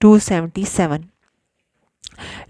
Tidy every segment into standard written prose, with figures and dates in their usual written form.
277।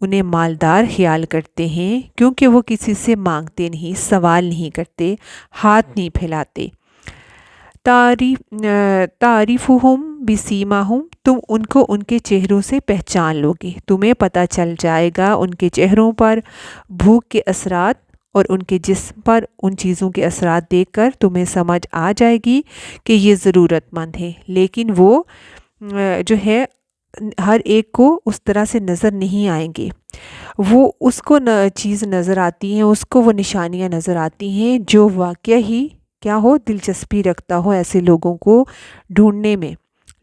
انہیں مالدار خیال کرتے ہیں، کیونکہ وہ کسی سے مانگتے نہیں، سوال نہیں کرتے، ہاتھ نہیں پھیلاتے۔ تعریفہم بسیماہم، تم ان کو ان کے چہروں سے پہچان لو گے، تمہیں پتہ چل جائے گا ان کے چہروں پر بھوک کے اثرات اور ان کے جسم پر ان چیزوں کے اثرات دیکھ کر تمہیں سمجھ آ جائے گی کہ یہ ضرورت مند ہے، لیکن وہ جو ہے ہر ایک کو اس طرح سے نظر نہیں آئیں گے۔ وہ اس کو چیز نظر آتی ہیں، اس کو وہ نشانیاں نظر آتی ہیں جو واقعہ ہی کیا ہو، دلچسپی رکھتا ہو ایسے لوگوں کو ڈھونڈنے میں۔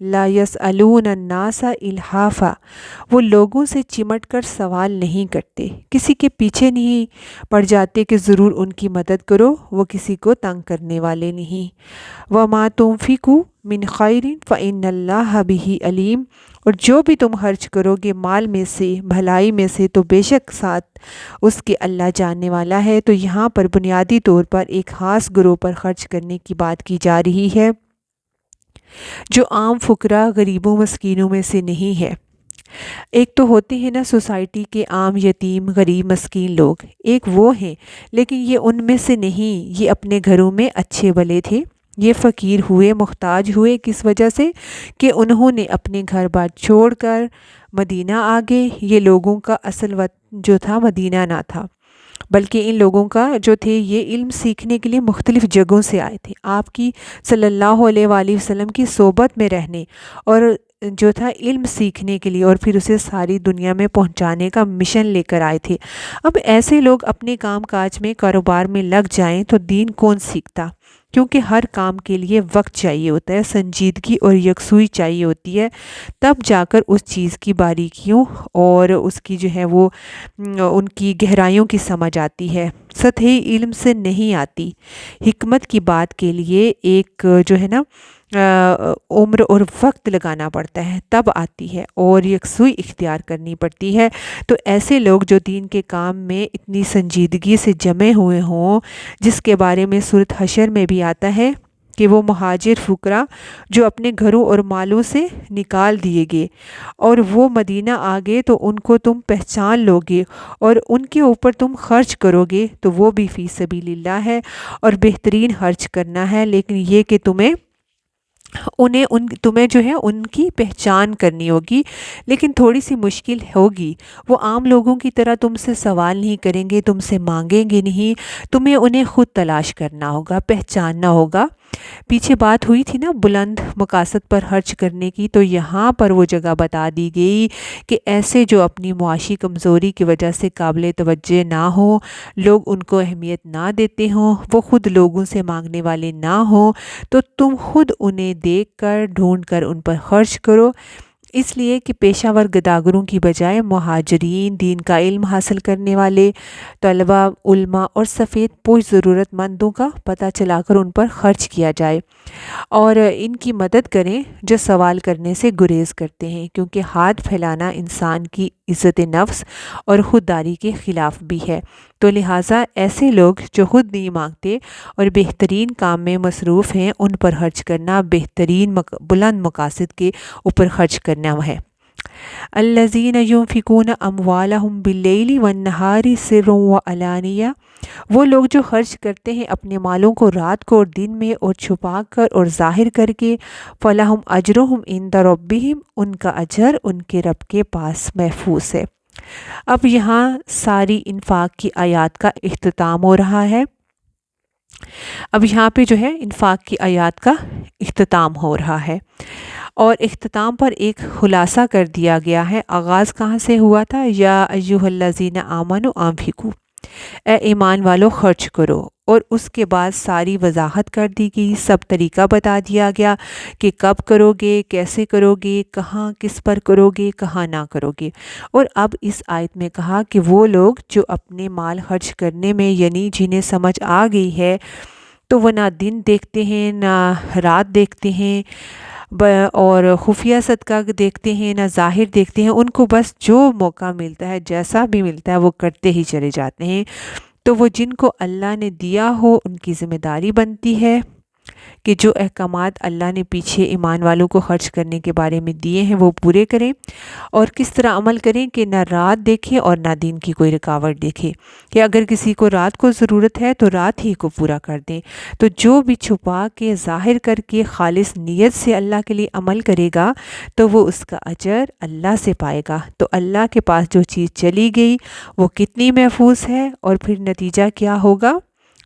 لا یسألون الناس الحافا، وہ لوگوں سے چمٹ کر سوال نہیں کرتے، کسی کے پیچھے نہیں پڑ جاتے کہ ضرور ان کی مدد کرو، وہ کسی کو تنگ کرنے والے نہیں۔ وما تنفقوا من خیر فإن اللہ بہ علیم، اور جو بھی تم خرچ کرو گے مال میں سے، بھلائی میں سے، تو بے شک ساتھ اس کے اللہ جاننے والا ہے۔ تو یہاں پر بنیادی طور پر ایک خاص گروہ پر خرچ کرنے کی بات کی جا رہی ہے جو عام فقراء، غریبوں، مسکینوں میں سے نہیں ہے۔ ایک تو ہوتے ہیں نا سوسائٹی کے عام یتیم، غریب، مسکین لوگ، ایک وہ ہیں، لیکن یہ ان میں سے نہیں، یہ اپنے گھروں میں اچھے بھلے تھے، یہ فقیر ہوئے، محتاج ہوئے، کس وجہ سے کہ انہوں نے اپنے گھر بار چھوڑ کر مدینہ آ گئے۔ یہ لوگوں کا اصل وطن جو تھا مدینہ نہ تھا، بلکہ ان لوگوں کا جو تھے یہ علم سیکھنے کے لیے مختلف جگہوں سے آئے تھے، آپ کی صلی اللہ علیہ وآلہ وسلم کی صحبت میں رہنے اور جو تھا علم سیکھنے کے لیے، اور پھر اسے ساری دنیا میں پہنچانے کا مشن لے کر آئے تھے۔ اب ایسے لوگ اپنے کام کاج میں، کاروبار میں لگ جائیں تو دین کون سیکھتا؟ کیونکہ ہر کام کے لیے وقت چاہیے ہوتا ہے، سنجیدگی اور یکسوئی چاہیے ہوتی ہے، تب جا کر اس چیز کی باریکیوں اور اس کی جو ہے وہ ان کی گہرائیوں کی سمجھ آتی ہے، سطحی علم سے نہیں آتی۔ حکمت کی بات کے لیے ایک جو ہے نا عمر اور وقت لگانا پڑتا ہے، تب آتی ہے، اور یکسوئی اختیار کرنی پڑتی ہے۔ تو ایسے لوگ جو دین کے کام میں اتنی سنجیدگی سے جمے ہوئے ہوں، جس کے بارے میں سورۃ حشر میں بھی آتا ہے کہ وہ مہاجر فقراء جو اپنے گھروں اور مالوں سے نکال دیے گئے اور وہ مدینہ آ گئے، تو ان کو تم پہچان لو گے اور ان کے اوپر تم خرچ کرو گے، تو وہ بھی فی سبیل اللہ ہے اور بہترین خرچ کرنا ہے، لیکن یہ کہ تمہیں جو ہے ان کی پہچان کرنی ہوگی، لیکن تھوڑی سی مشکل ہوگی۔ وہ عام لوگوں کی طرح تم سے سوال نہیں کریں گے، تم سے مانگیں گے نہیں، تمہیں انہیں خود تلاش کرنا ہوگا، پہچاننا ہوگا۔ پیچھے بات ہوئی تھی نا بلند مقاصد پر خرچ کرنے کی، تو یہاں پر وہ جگہ بتا دی گئی کہ ایسے جو اپنی معاشی کمزوری کی وجہ سے قابل توجہ نہ ہوں، لوگ ان کو اہمیت نہ دیتے ہوں، وہ خود لوگوں سے مانگنے والے نہ ہوں، تو تم خود انہیں دیکھ کر، ڈھونڈ کر ان پر خرچ کرو، اس لیے کہ پیشہ ور گداگروں کی بجائے مہاجرین، دین کا علم حاصل کرنے والے طلباء، علماء اور سفید پوش ضرورت مندوں کا پتہ چلا کر ان پر خرچ کیا جائے، اور ان کی مدد کریں جو سوال کرنے سے گریز کرتے ہیں، کیونکہ ہاتھ پھیلانا انسان کی عزت نفس اور خودداری کے خلاف بھی ہے۔ تو لہٰذا ایسے لوگ جو خود نہیں مانگتے اور بہترین کام میں مصروف ہیں، ان پر خرچ کرنا بہترین بلند مقاصد کے اوپر خرچ کرنا ہے۔ الذین ينفقون اموالهم باللیل والنہار سرا وعلانیہ، وہ لوگ جو خرچ کرتے ہیں اپنے مالوں کو رات کو اور دن میں، اور چھپا کر اور ظاہر کر کے، فلہم اجرہم عند ربہم، ان کا اجر ان کے رب کے پاس محفوظ ہے۔ اب یہاں ساری انفاق کی آیات کا اختتام ہو رہا ہے، اب یہاں پہ جو ہے انفاق کی آیات کا اختتام ہو رہا ہے، اور اختتام پر ایک خلاصہ کر دیا گیا ہے۔ آغاز کہاں سے ہوا تھا؟ یا ایھا الذین آمنوا انفقوا، اے ایمان والو خرچ کرو، اور اس کے بعد ساری وضاحت کر دی گئی، سب طریقہ بتا دیا گیا کہ کب کرو گے، کیسے کرو گے، کہاں کس پر کرو گے، کہاں نہ کرو گے۔ اور اب اس آیت میں کہا کہ وہ لوگ جو اپنے مال خرچ کرنے میں، یعنی جنہیں سمجھ آ گئی ہے، تو وہ نہ دن دیکھتے ہیں نہ رات دیکھتے ہیں، اور خفیہ صدقہ دیکھتے ہیں نہ ظاہر دیکھتے ہیں، ان کو بس جو موقع ملتا ہے، جیسا بھی ملتا ہے، وہ کرتے ہی چلے جاتے ہیں۔ تو وہ جن کو اللہ نے دیا ہو ان کی ذمہ داری بنتی ہے کہ جو احکامات اللہ نے پیچھے ایمان والوں کو خرچ کرنے کے بارے میں دیے ہیں وہ پورے کریں، اور کس طرح عمل کریں کہ نہ رات دیکھیں اور نہ دن کی کوئی رکاوٹ دیکھیں، کہ اگر کسی کو رات کو ضرورت ہے تو رات ہی کو پورا کر دیں۔ تو جو بھی چھپا کے ظاہر کر کے خالص نیت سے اللہ کے لیے عمل کرے گا تو وہ اس کا اجر اللہ سے پائے گا۔ تو اللہ کے پاس جو چیز چلی گئی وہ کتنی محفوظ ہے، اور پھر نتیجہ کیا ہوگا؟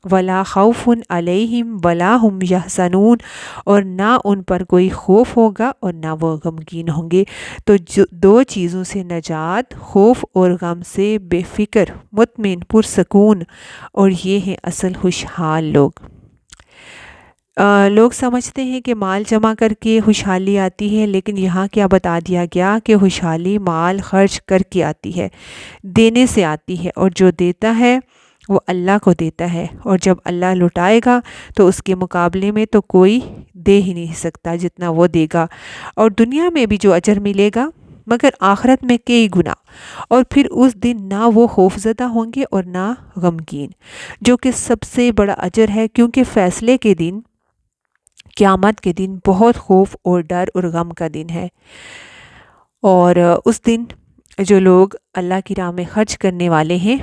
وَلَا خَوْفٌ عَلَيْهِمْ وَلَا هُمْ يَحْزَنُونَ، اور نہ ان پر کوئی خوف ہوگا اور نہ وہ غمگین ہوں گے۔ تو دو چیزوں سے نجات، خوف اور غم سے بے فکر، مطمئن، پرسکون، اور یہ ہیں اصل خوشحال لوگ۔ لوگ سمجھتے ہیں کہ مال جمع کر کے خوشحالی آتی ہے، لیکن یہاں کیا بتا دیا گیا کہ خوشحالی مال خرچ کر کے آتی ہے، دینے سے آتی ہے، اور جو دیتا ہے وہ اللہ کو دیتا ہے، اور جب اللہ لٹائے گا تو اس کے مقابلے میں تو کوئی دے ہی نہیں سکتا جتنا وہ دے گا، اور دنیا میں بھی جو اجر ملے گا مگر آخرت میں کئی گنا، اور پھر اس دن نہ وہ خوف زدہ ہوں گے اور نہ غمگین، جو کہ سب سے بڑا اجر ہے، کیونکہ فیصلے کے دن، قیامت کے دن بہت خوف اور ڈر اور غم کا دن ہے، اور اس دن جو لوگ اللہ کی راہ میں خرچ کرنے والے ہیں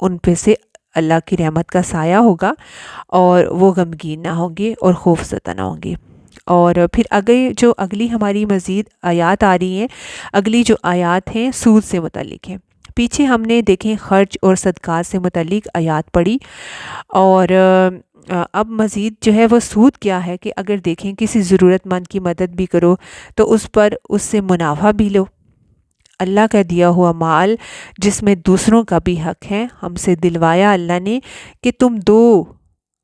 ان پہ سے اللہ کی رحمت کا سایہ ہوگا، اور وہ غمگین نہ ہوں گے اور خوف زدہ نہ ہوں گے۔ اور پھر اگلی ہماری مزید آیات آ رہی ہیں، اگلی جو آیات ہیں سود سے متعلق ہیں۔ پیچھے ہم نے دیکھیں خرچ اور صدقات سے متعلق آیات پڑھی، اور اب مزید جو ہے وہ سود کیا ہے کہ اگر دیکھیں کسی ضرورت مند کی مدد بھی کرو تو اس سے منافع بھی لو۔ اللہ کا دیا ہوا مال جس میں دوسروں کا بھی حق ہے، ہم سے دلوایا اللہ نے کہ تم دو،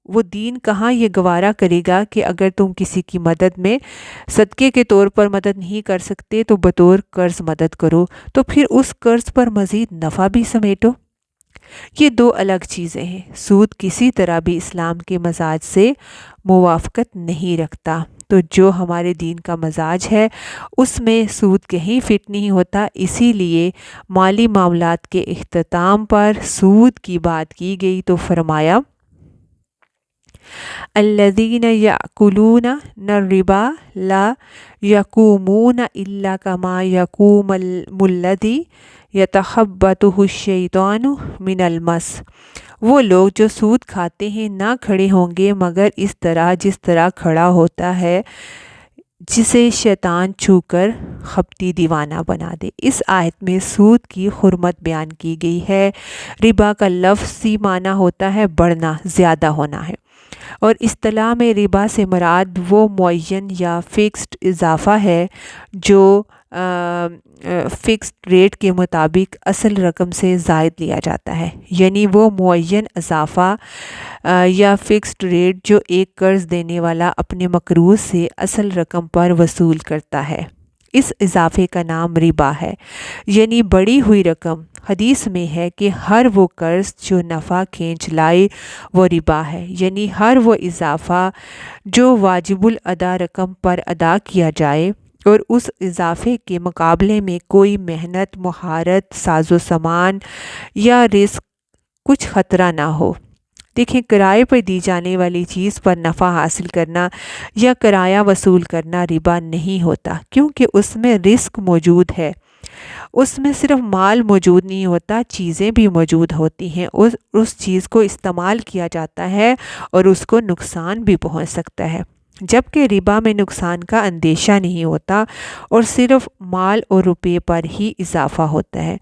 وہ دین کہاں یہ گوارا کرے گا کہ اگر تم کسی کی مدد میں صدقے کے طور پر مدد نہیں کر سکتے تو بطور قرض مدد کرو، تو پھر اس قرض پر مزید نفع بھی سمیٹو۔ یہ دو الگ چیزیں ہیں۔ سود کسی طرح بھی اسلام کے مزاج سے موافقت نہیں رکھتا، تو جو ہمارے دین کا مزاج ہے اس میں سود کہیں فٹ نہیں ہوتا، اسی لیے مالی معاملات کے اختتام پر سود کی بات کی گئی تو فرمایا الذین یأکلون الربا لا یقومون الا کما یقوم الذی یتخبطہ الشیطان من المس، وہ لوگ جو سود کھاتے ہیں نہ کھڑے ہوں گے مگر اس طرح جس طرح کھڑا ہوتا ہے جسے شیطان چھو کر خپتی دیوانہ بنا دے۔ اس آیت میں سود کی حرمت بیان کی گئی ہے۔ ربا کا لفظی معنی ہوتا ہے بڑھنا، زیادہ ہونا ہے، اور اصطلاح میں ربا سے مراد وہ معین یا فکسڈ اضافہ ہے جو فکسڈ ریٹ کے مطابق اصل رقم سے زائد لیا جاتا ہے، یعنی وہ معین اضافہ یا فکسڈ ریٹ جو ایک قرض دینے والا اپنے مقروض سے اصل رقم پر وصول کرتا ہے، اس اضافے کا نام ربا ہے، یعنی بڑھی ہوئی رقم۔ حدیث میں ہے کہ ہر وہ قرض جو نفع کھینچ لائے وہ ربا ہے، یعنی ہر وہ اضافہ جو واجب الادا رقم پر ادا کیا جائے اور اس اضافے کے مقابلے میں کوئی محنت، مہارت، ساز و سامان یا رزق کچھ خطرہ نہ ہو۔ دیکھیں، کرائے پر دی جانے والی چیز پر نفع حاصل کرنا یا کرایہ وصول کرنا ربا نہیں ہوتا، کیونکہ اس میں رزق موجود ہے، اس میں صرف مال موجود نہیں ہوتا، چیزیں بھی موجود ہوتی ہیں، اس چیز کو استعمال کیا جاتا ہے اور اس کو نقصان بھی پہنچ سکتا ہے، جبکہ ربا میں نقصان کا اندیشہ نہیں ہوتا اور صرف مال اور روپے پر ہی اضافہ ہوتا ہے۔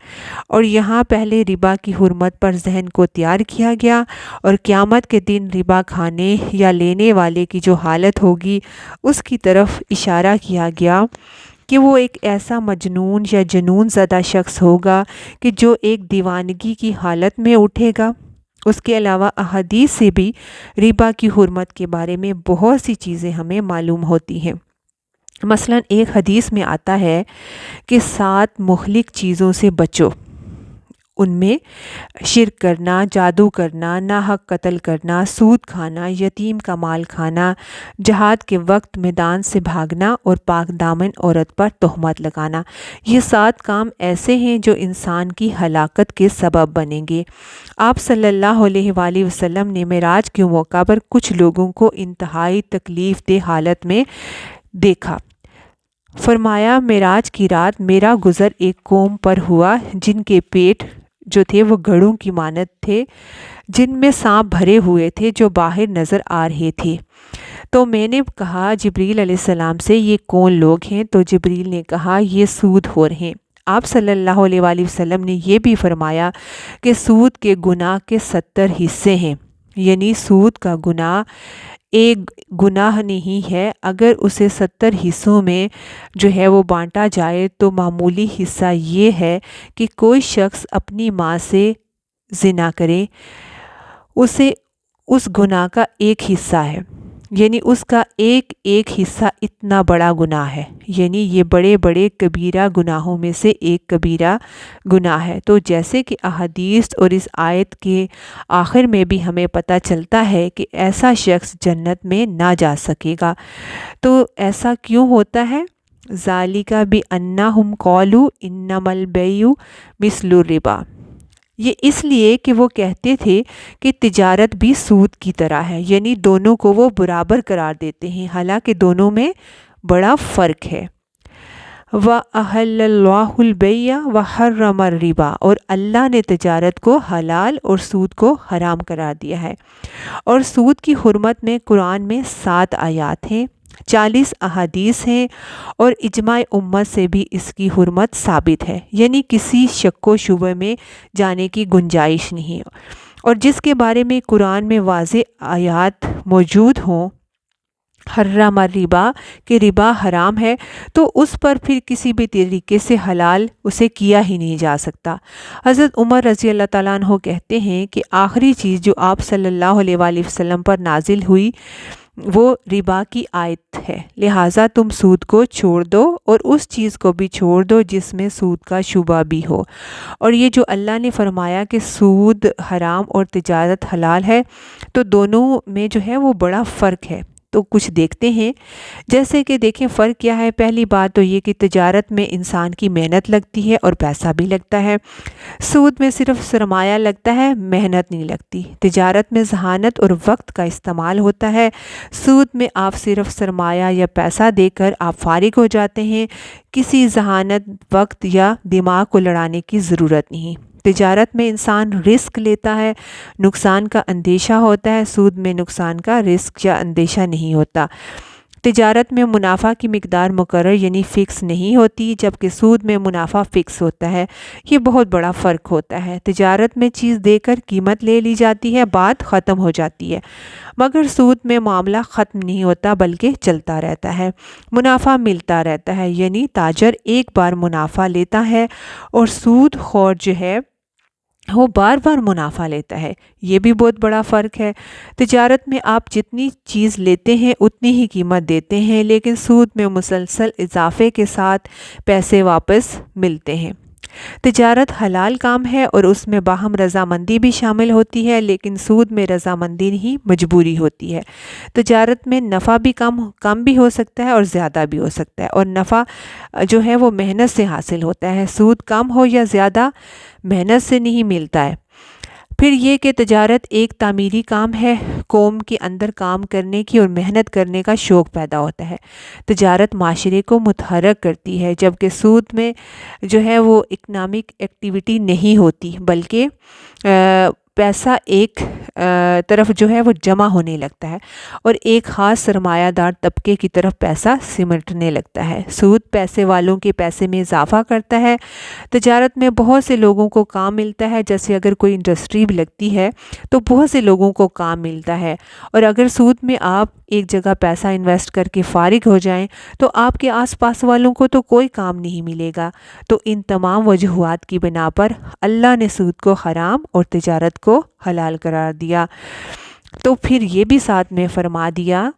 اور یہاں پہلے ربا کی حرمت پر ذہن کو تیار کیا گیا، اور قیامت کے دن ربا کھانے یا لینے والے کی جو حالت ہوگی اس کی طرف اشارہ کیا گیا کہ وہ ایک ایسا مجنون یا جنون زدہ شخص ہوگا کہ جو ایک دیوانگی کی حالت میں اٹھے گا۔ اس کے علاوہ احادیث سے بھی ربا کی حرمت کے بارے میں بہت سی چیزیں ہمیں معلوم ہوتی ہیں۔ مثلا ایک حدیث میں آتا ہے کہ 7 مہلک چیزوں سے بچو، ان میں شرک کرنا، جادو کرنا، ناحق قتل کرنا، سود کھانا، یتیم کا مال کھانا، جہاد کے وقت میدان سے بھاگنا اور پاک دامن عورت پر تہمت لگانا۔ یہ 7 کام ایسے ہیں جو انسان کی ہلاکت کے سبب بنیں گے۔ آپ صلی اللہ علیہ وآلہ وسلم نے معراج کے موقع پر کچھ لوگوں کو انتہائی تکلیف دہ حالت میں دیکھا۔ فرمایا، معراج کی رات میرا گزر ایک قوم پر ہوا جن کے پیٹ جو تھے وہ گھڑوں کی مانند تھے، جن میں سانپ بھرے ہوئے تھے جو باہر نظر آ رہے تھے۔ تو میں نے کہا جبریل علیہ السلام سے، یہ کون لوگ ہیں؟ تو جبریل نے کہا، یہ سود خور ہیں۔ آپ صلی اللہ علیہ وآلہ وسلم نے یہ بھی فرمایا کہ سود کے گناہ کے 70 حصے ہیں، یعنی سود کا گناہ ایک گناہ نہیں ہے، اگر اسے 70 حصوں میں جو ہے وہ بانٹا جائے تو معمولی حصہ یہ ہے کہ کوئی شخص اپنی ماں سے زنا کرے، اسے اس گناہ کا ایک حصہ ہے، یعنی اس کا ایک حصہ اتنا بڑا گناہ ہے، یعنی یہ بڑے بڑے کبیرہ گناہوں میں سے ایک کبیرہ گناہ ہے۔ تو جیسے کہ احادیث اور اس آیت کے آخر میں بھی ہمیں پتہ چلتا ہے کہ ایسا شخص جنت میں نہ جا سکے گا۔ تو ایسا کیوں ہوتا ہے؟ ذالک بأنہم قالوا انما البیع مثل الربا، یہ اس لیے کہ وہ کہتے تھے کہ تجارت بھی سود کی طرح ہے، یعنی دونوں کو وہ برابر قرار دیتے ہیں، حالانکہ دونوں میں بڑا فرق ہے۔ وَأَحَلَّ اللَّهُ الْبَيْعَ وَحَرَّمَ الرِّبَا، اور اللہ نے تجارت کو حلال اور سود کو حرام قرار دیا ہے۔ اور سود کی حرمت میں قرآن میں 7 آیات ہیں، 40 احادیث ہیں، اور اجماع امت سے بھی اس کی حرمت ثابت ہے، یعنی کسی شک و شبہ میں جانے کی گنجائش نہیں۔ اور جس کے بارے میں قرآن میں واضح آیات موجود ہوں، حرم الربا کہ ربا حرام ہے، تو اس پر پھر کسی بھی طریقے سے حلال اسے کیا ہی نہیں جا سکتا۔ حضرت عمر رضی اللہ تعالیٰ عنہ کہتے ہیں کہ آخری چیز جو آپ صلی اللہ علیہ وآلہ وسلم پر نازل ہوئی وہ ربا کی آیت ہے، لہٰذا تم سود کو چھوڑ دو اور اس چیز کو بھی چھوڑ دو جس میں سود کا شبہ بھی ہو۔ اور یہ جو اللہ نے فرمایا کہ سود حرام اور تجارت حلال ہے، تو دونوں میں جو ہے وہ بڑا فرق ہے۔ تو کچھ دیکھتے ہیں، جیسے کہ دیکھیں فرق کیا ہے۔ پہلی بات تو یہ کہ تجارت میں انسان کی محنت لگتی ہے اور پیسہ بھی لگتا ہے، سود میں صرف سرمایہ لگتا ہے، محنت نہیں لگتی۔ تجارت میں ذہانت اور وقت کا استعمال ہوتا ہے، سود میں آپ صرف سرمایہ یا پیسہ دے کر آپ فارغ ہو جاتے ہیں، کسی ذہانت، وقت یا دماغ کو لڑانے کی ضرورت نہیں۔ تجارت میں انسان رسک لیتا ہے، نقصان کا اندیشہ ہوتا ہے، سود میں نقصان کا رسک یا اندیشہ نہیں ہوتا۔ تجارت میں منافع کی مقدار مقرر یعنی فکس نہیں ہوتی، جبکہ سود میں منافع فکس ہوتا ہے۔ یہ بہت بڑا فرق ہوتا ہے۔ تجارت میں چیز دے کر قیمت لے لی جاتی ہے، بات ختم ہو جاتی ہے، مگر سود میں معاملہ ختم نہیں ہوتا بلکہ چلتا رہتا ہے، منافع ملتا رہتا ہے، یعنی تاجر ایک بار منافع لیتا ہے اور سود خور جو ہے وہ بار بار منافع لیتا ہے۔ یہ بھی بہت بڑا فرق ہے۔ تجارت میں آپ جتنی چیز لیتے ہیں اتنی ہی قیمت دیتے ہیں، لیکن سود میں مسلسل اضافے کے ساتھ پیسے واپس ملتے ہیں۔ تجارت حلال کام ہے اور اس میں باہم رضامندی بھی شامل ہوتی ہے، لیکن سود میں رضامندی نہیں مجبوری ہوتی ہے۔ تجارت میں نفع بھی کم بھی ہو سکتا ہے اور زیادہ بھی ہو سکتا ہے، اور نفع جو ہے وہ محنت سے حاصل ہوتا ہے، سود کم ہو یا زیادہ محنت سے نہیں ملتا ہے۔ پھر یہ کہ تجارت ایک تعمیری کام ہے، قوم کے اندر کام کرنے کی اور محنت کرنے کا شوق پیدا ہوتا ہے۔ تجارت معاشرے کو متحرک کرتی ہے، جبکہ سود میں جو ہے وہ اکنامک ایکٹیویٹی نہیں ہوتی، بلکہ پیسہ ایک طرف جو ہے وہ جمع ہونے لگتا ہے اور ایک خاص سرمایہ دار طبقے کی طرف پیسہ سمٹنے لگتا ہے۔ سود پیسے والوں کے پیسے میں اضافہ کرتا ہے۔ تجارت میں بہت سے لوگوں کو کام ملتا ہے، جیسے اگر کوئی انڈسٹری بھی لگتی ہے تو بہت سے لوگوں کو کام ملتا ہے، اور اگر سود میں آپ ایک جگہ پیسہ انویسٹ کر کے فارغ ہو جائیں تو آپ کے آس پاس والوں کو تو کوئی کام نہیں ملے گا۔ تو ان تمام وجوہات کی بنا پر اللہ نے سود کو حرام اور تجارت کو حلال قرار دیا۔ تو پھر یہ بھی ساتھ میں فرما دیا،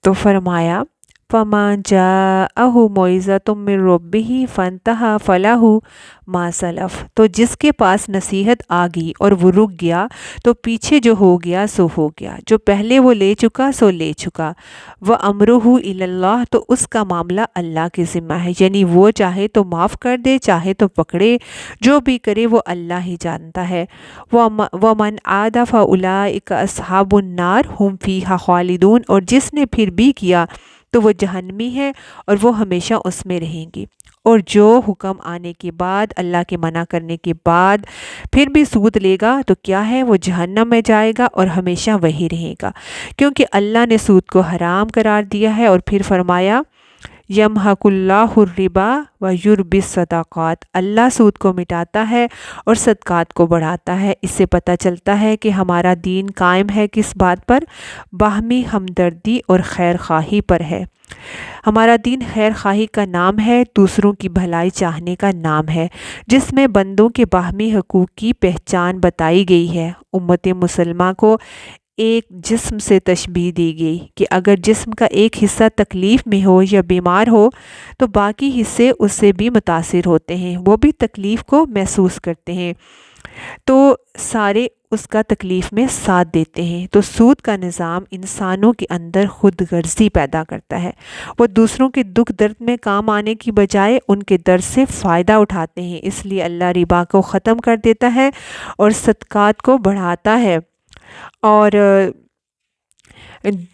تو فرمایا فَمَن جَاءَهُ مَوْعِظَةٌ مِّن رَّبِّهِ فَانتَهَىٰ فَلَهُ مَا سَلَفَ، تو جس کے پاس نصیحت آ گئی اور وہ رک گیا تو پیچھے جو ہو گیا سو ہو گیا، جو پہلے وہ لے چکا سو لے چکا۔ وَأَمْرُهُ إِلَى اللَّهِ، تو اس کا معاملہ اللہ کے ذمہ ہے، یعنی وہ چاہے تو معاف کر دے، چاہے تو پکڑے، جو بھی کرے وہ اللہ ہی جانتا ہے۔ وَمَنْ عَادَ فَأُولَٰئِكَ أَصْحَابُ النَّارِ هُمْ فِيهَا خَالِدُونَ، اور جس نے پھر بھی کیا تو وہ جہنمی ہے اور وہ ہمیشہ اس میں رہیں گی۔ اور جو حکم آنے کے بعد، اللہ کے منع کرنے کے بعد پھر بھی سود لے گا تو کیا ہے، وہ جہنم میں جائے گا اور ہمیشہ وہی رہے گا، کیونکہ اللہ نے سود کو حرام قرار دیا ہے۔ اور پھر فرمایا یمحق اللہ الربا ویربی الصدقات، اللہ سود کو مٹاتا ہے اور صدقات کو بڑھاتا ہے۔ اس سے پتہ چلتا ہے کہ ہمارا دین قائم ہے کس بات پر؟ باہمی ہمدردی اور خیر خواہی پر ہے۔ ہمارا دین خیر خواہی کا نام ہے، دوسروں کی بھلائی چاہنے کا نام ہے، جس میں بندوں کے باہمی حقوق کی پہچان بتائی گئی ہے۔ امت مسلمہ کو ایک جسم سے تشبیہ دی گئی کہ اگر جسم کا ایک حصہ تکلیف میں ہو یا بیمار ہو تو باقی حصے اس سے بھی متاثر ہوتے ہیں، وہ بھی تکلیف کو محسوس کرتے ہیں، تو سارے اس کا تکلیف میں ساتھ دیتے ہیں۔ تو سود کا نظام انسانوں کے اندر خود غرضی پیدا کرتا ہے، وہ دوسروں کے دکھ درد میں کام آنے کی بجائے ان کے درد سے فائدہ اٹھاتے ہیں۔ اس لیے اللہ ربا کو ختم کر دیتا ہے اور صدقات کو بڑھاتا ہے، اور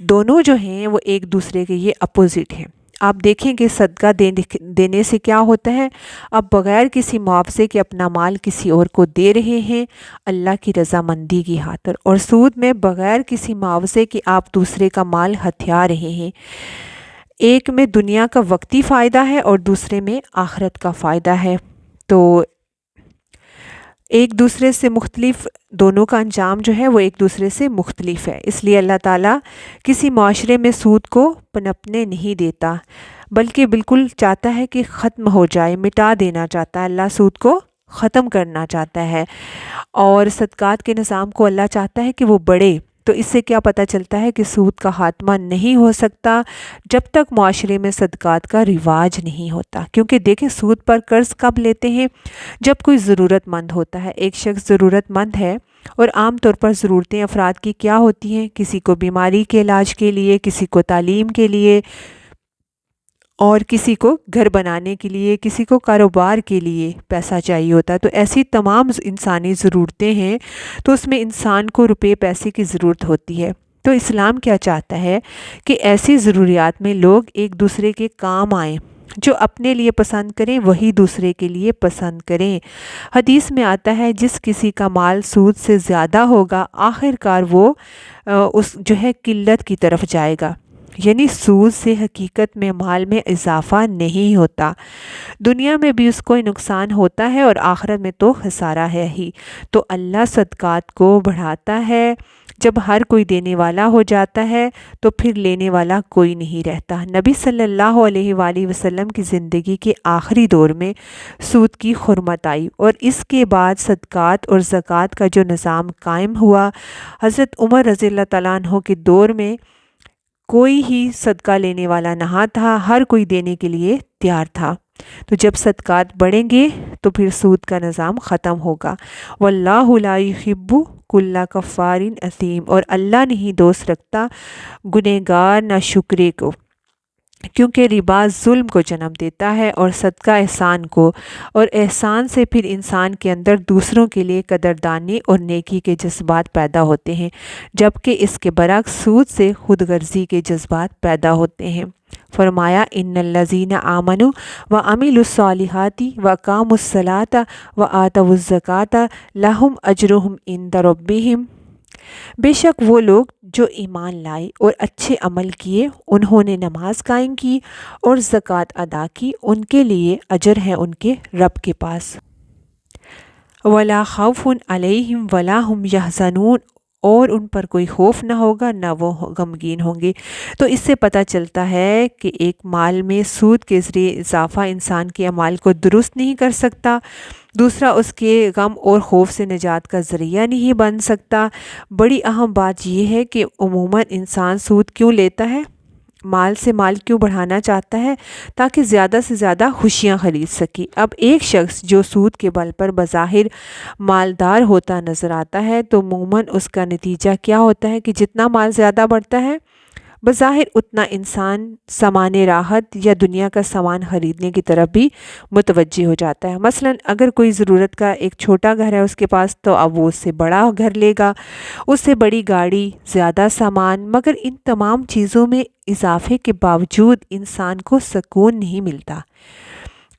دونوں جو ہیں وہ ایک دوسرے کے یہ اپوزٹ ہیں۔ آپ دیکھیں کہ صدقہ دینے سے کیا ہوتا ہے، آپ بغیر کسی معاوضے کے اپنا مال کسی اور کو دے رہے ہیں اللہ کی رضامندی کی خاطر، اور سود میں بغیر کسی معاوضے کے آپ دوسرے کا مال ہتھیا رہے ہیں۔ ایک میں دنیا کا وقتی فائدہ ہے اور دوسرے میں آخرت کا فائدہ ہے، تو ایک دوسرے سے مختلف، دونوں کا انجام جو ہے وہ ایک دوسرے سے مختلف ہے۔ اس لیے اللہ تعالیٰ کسی معاشرے میں سود کو پنپنے نہیں دیتا، بلکہ بالکل چاہتا ہے کہ ختم ہو جائے، مٹا دینا چاہتا ہے، اللہ سود کو ختم کرنا چاہتا ہے، اور صدقات کے نظام کو اللہ چاہتا ہے کہ وہ بڑھے۔ تو اس سے کیا پتہ چلتا ہے کہ سود کا خاتمہ نہیں ہو سکتا جب تک معاشرے میں صدقات کا رواج نہیں ہوتا، کیونکہ دیکھیں سود پر قرض کب لیتے ہیں؟ جب کوئی ضرورت مند ہوتا ہے، ایک شخص ضرورت مند ہے، اور عام طور پر ضرورتیں افراد کی کیا ہوتی ہیں؟ کسی کو بیماری کے علاج کے لیے، کسی کو تعلیم کے لیے، اور کسی کو گھر بنانے کے لیے، کسی کو کاروبار کے لیے پیسہ چاہیے ہوتا ہے۔ تو ایسی تمام انسانی ضرورتیں ہیں، تو اس میں انسان کو روپے پیسے کی ضرورت ہوتی ہے۔ تو اسلام کیا چاہتا ہے کہ ایسی ضروریات میں لوگ ایک دوسرے کے کام آئیں، جو اپنے لیے پسند کریں وہی دوسرے کے لیے پسند کریں۔ حدیث میں آتا ہے جس کسی کا مال سود سے زیادہ ہوگا آخر کار وہ اس جو ہے قلت کی طرف جائے گا، یعنی سود سے حقیقت میں مال میں اضافہ نہیں ہوتا، دنیا میں بھی اس کو نقصان ہوتا ہے اور آخرت میں تو خسارہ ہے ہی۔ تو اللہ صدقات کو بڑھاتا ہے، جب ہر کوئی دینے والا ہو جاتا ہے تو پھر لینے والا کوئی نہیں رہتا۔ نبی صلی اللہ علیہ وآلہ وسلم کی زندگی کے آخری دور میں سود کی حرمت آئی، اور اس کے بعد صدقات اور زکوٰۃ کا جو نظام قائم ہوا، حضرت عمر رضی اللہ تعالیٰ عنہ کے دور میں کوئی ہی صدقہ لینے والا نہ تھا، ہر کوئی دینے کے لیے تیار تھا۔ تو جب صدقات بڑھیں گے تو پھر سود کا نظام ختم ہوگا۔ واللہ لا یحب کل کفار اثیم، اور اللہ نہیں دوست رکھتا گنہگار ناشکرے کو، کیونکہ ربا ظلم کو جنم دیتا ہے اور صدقہ احسان کو، اور احسان سے پھر انسان کے اندر دوسروں کے لیے قدردانی اور نیکی کے جذبات پیدا ہوتے ہیں، جبکہ اس کے برعکس سود سے خود غرضی کے جذبات پیدا ہوتے ہیں۔ فرمایا ان الذین آمنوا وعملوا الصالحات واقاموا الصلاۃ وآتوا الزکاۃ لہم اجرہم عند ربہم، بے شک وہ لوگ جو ایمان لائے اور اچھے عمل کیے، انہوں نے نماز قائم کی اور زکوٰۃ ادا کی، ان کے لیے اجر ہے ان کے رب کے پاس۔ ولا خوف علیہم ولا ہم یحزنون، اور ان پر کوئی خوف نہ ہوگا نہ وہ غمگین ہوں گے۔ تو اس سے پتہ چلتا ہے کہ ایک مال میں سود کے ذریعے اضافہ انسان کے اعمال کو درست نہیں کر سکتا، دوسرا اس کے غم اور خوف سے نجات کا ذریعہ نہیں بن سکتا۔ بڑی اہم بات یہ ہے کہ عموماً انسان سود کیوں لیتا ہے؟ مال سے مال کیوں بڑھانا چاہتا ہے؟ تاکہ زیادہ سے زیادہ خوشیاں خرید سکے۔ اب ایک شخص جو سود کے بل پر بظاہر مالدار ہوتا نظر آتا ہے تو عموماً اس کا نتیجہ کیا ہوتا ہے کہ جتنا مال زیادہ بڑھتا ہے بظاہر اتنا انسان سامان راحت یا دنیا کا سامان خریدنے کی طرف بھی متوجہ ہو جاتا ہے۔ مثلاً اگر کوئی ضرورت کا ایک چھوٹا گھر ہے اس کے پاس تو اب وہ اس سے بڑا گھر لے گا، اس سے بڑی گاڑی، زیادہ سامان، مگر ان تمام چیزوں میں اضافے کے باوجود انسان کو سکون نہیں ملتا۔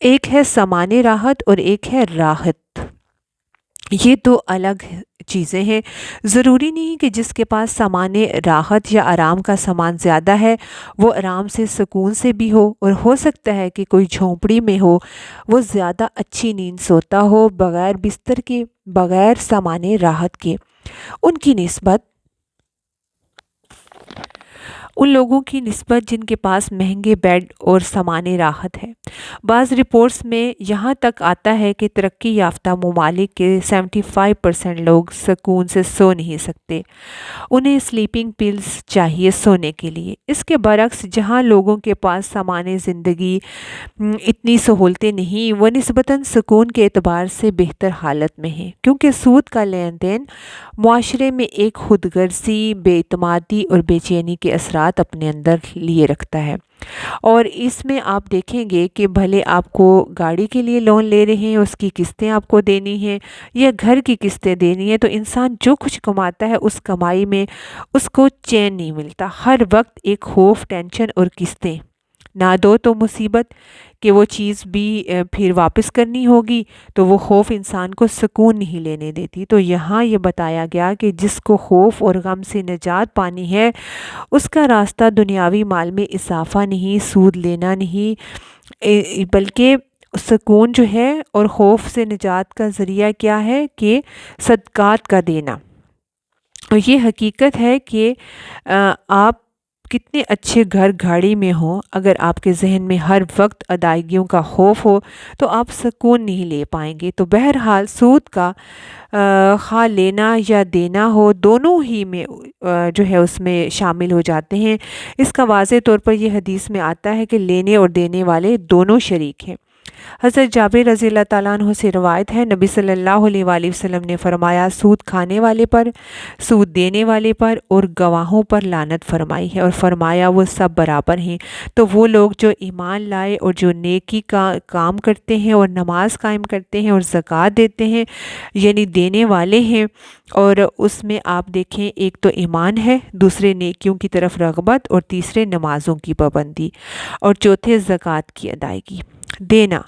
ایک ہے سامان راحت اور ایک ہے راحت، یہ دو الگ چیزیں ہیں۔ ضروری نہیں کہ جس کے پاس سامان راحت یا آرام کا سامان زیادہ ہے وہ آرام سے سکون سے بھی ہو، اور ہو سکتا ہے کہ کوئی جھونپڑی میں ہو، وہ زیادہ اچھی نیند سوتا ہو بغیر بستر کے، بغیر سامان راحت کے۔ ان لوگوں کی نسبت جن کے پاس مہنگے بیڈ اور سامان راحت ہے۔ بعض رپورٹس میں یہاں تک آتا ہے کہ ترقی یافتہ ممالک کے 75% لوگ سکون سے سو نہیں سکتے، انہیں سلیپنگ پلز چاہیے سونے کے لیے۔ اس کے برعکس جہاں لوگوں کے پاس سامان زندگی اتنی سہولتیں نہیں، وہ نسبتاً سکون کے اعتبار سے بہتر حالت میں ہیں، کیونکہ سود کا لین دین معاشرے میں ایک خود غرضی، بے اعتمادی اور بے چینی کے اثرات اپنے اندر لیے رکھتا ہے۔ اور اس میں آپ دیکھیں گے کہ بھلے آپ کو گاڑی کے لیے لون لے رہے ہیں، اس کی قسطیں آپ کو دینی ہیں یا گھر کی قسطیں دینی ہیں، تو انسان جو کچھ کماتا ہے اس کمائی میں اس کو چین نہیں ملتا، ہر وقت ایک خوف، ٹینشن اور قسطیں، نہ دو تو مصیبت کہ وہ چیز بھی پھر واپس کرنی ہوگی، تو وہ خوف انسان کو سکون نہیں لینے دیتی۔ تو یہاں یہ بتایا گیا کہ جس کو خوف اور غم سے نجات پانی ہے اس کا راستہ دنیاوی مال میں اضافہ نہیں، سود لینا نہیں، بلکہ سکون جو ہے اور خوف سے نجات کا ذریعہ کیا ہے کہ صدقات کا دینا۔ اور یہ حقیقت ہے کہ آپ کتنے اچھے گھر گاڑی میں ہوں، اگر آپ کے ذہن میں ہر وقت ادائیگیوں کا خوف ہو تو آپ سکون نہیں لے پائیں گے۔ تو بہرحال سود کا خواہ لینا یا دینا ہو، دونوں ہی میں جو ہے اس میں شامل ہو جاتے ہیں۔ اس کا واضح طور پر یہ حدیث میں آتا ہے کہ لینے اور دینے والے دونوں شریک ہیں۔ حضرت جابر رضی اللہ تعالیٰ عنہ سے روایت ہے، نبی صلی اللہ علیہ وآلہ وسلم نے فرمایا، سود کھانے والے پر، سود دینے والے پر اور گواہوں پر لعنت فرمائی ہے، اور فرمایا وہ سب برابر ہیں۔ تو وہ لوگ جو ایمان لائے اور جو نیکی کا کام کرتے ہیں اور نماز قائم کرتے ہیں اور زکوٰۃ دیتے ہیں، یعنی دینے والے ہیں، اور اس میں آپ دیکھیں ایک تو ایمان ہے، دوسرے نیکیوں کی طرف رغبت، اور تیسرے نمازوں کی پابندی، اور چوتھے زکوٰۃ کی ادائیگی، دینا۔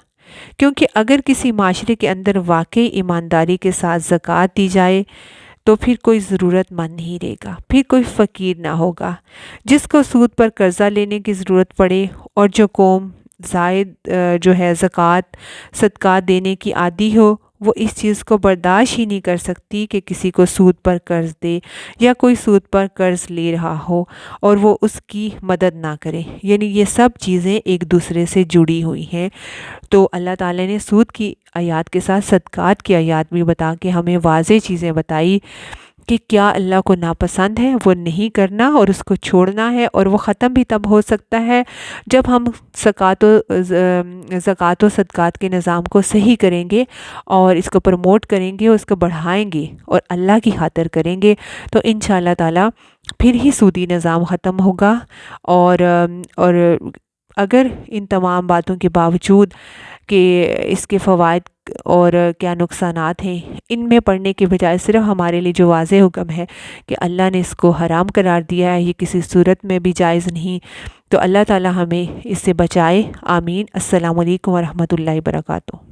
کیونکہ اگر کسی معاشرے کے اندر واقعی ایمانداری کے ساتھ زکوٰۃ دی جائے تو پھر کوئی ضرورت مند نہیں رہے گا، پھر کوئی فقیر نہ ہوگا۔ جس کو سود پر قرضہ لینے کی ضرورت پڑے اور جو قوم زائد جو ہے زکوٰۃ صدقات دینے کی عادی ہو، وہ اس چیز کو برداشت ہی نہیں کر سکتی کہ کسی کو سود پر قرض دے یا کوئی سود پر قرض لے رہا ہو اور وہ اس کی مدد نہ کرے۔ یعنی یہ سب چیزیں ایک دوسرے سے جڑی ہوئی ہیں۔ تو اللہ تعالیٰ نے سود کی آیات کے ساتھ صدقات کی آیات بھی بتا کے ہمیں واضح چیزیں بتائی کہ کیا اللہ کو ناپسند ہے، وہ نہیں کرنا اور اس کو چھوڑنا ہے، اور وہ ختم بھی تب ہو سکتا ہے جب ہم زکوٰۃ و صدقات کے نظام کو صحیح کریں گے اور اس کو پروموٹ کریں گے، اس کو بڑھائیں گے اور اللہ کی خاطر کریں گے، تو انشاءاللہ تعالیٰ پھر ہی سودی نظام ختم ہوگا۔ اور اگر ان تمام باتوں کے باوجود کہ اس کے فوائد اور کیا نقصانات ہیں، ان میں پڑھنے کے بجائے صرف ہمارے لیے جو واضح حکم ہے کہ اللہ نے اس کو حرام قرار دیا ہے، یہ کسی صورت میں بھی جائز نہیں، تو اللہ تعالی ہمیں اس سے بچائے، آمین۔ السلام علیکم ورحمۃ اللہ وبرکاتہ۔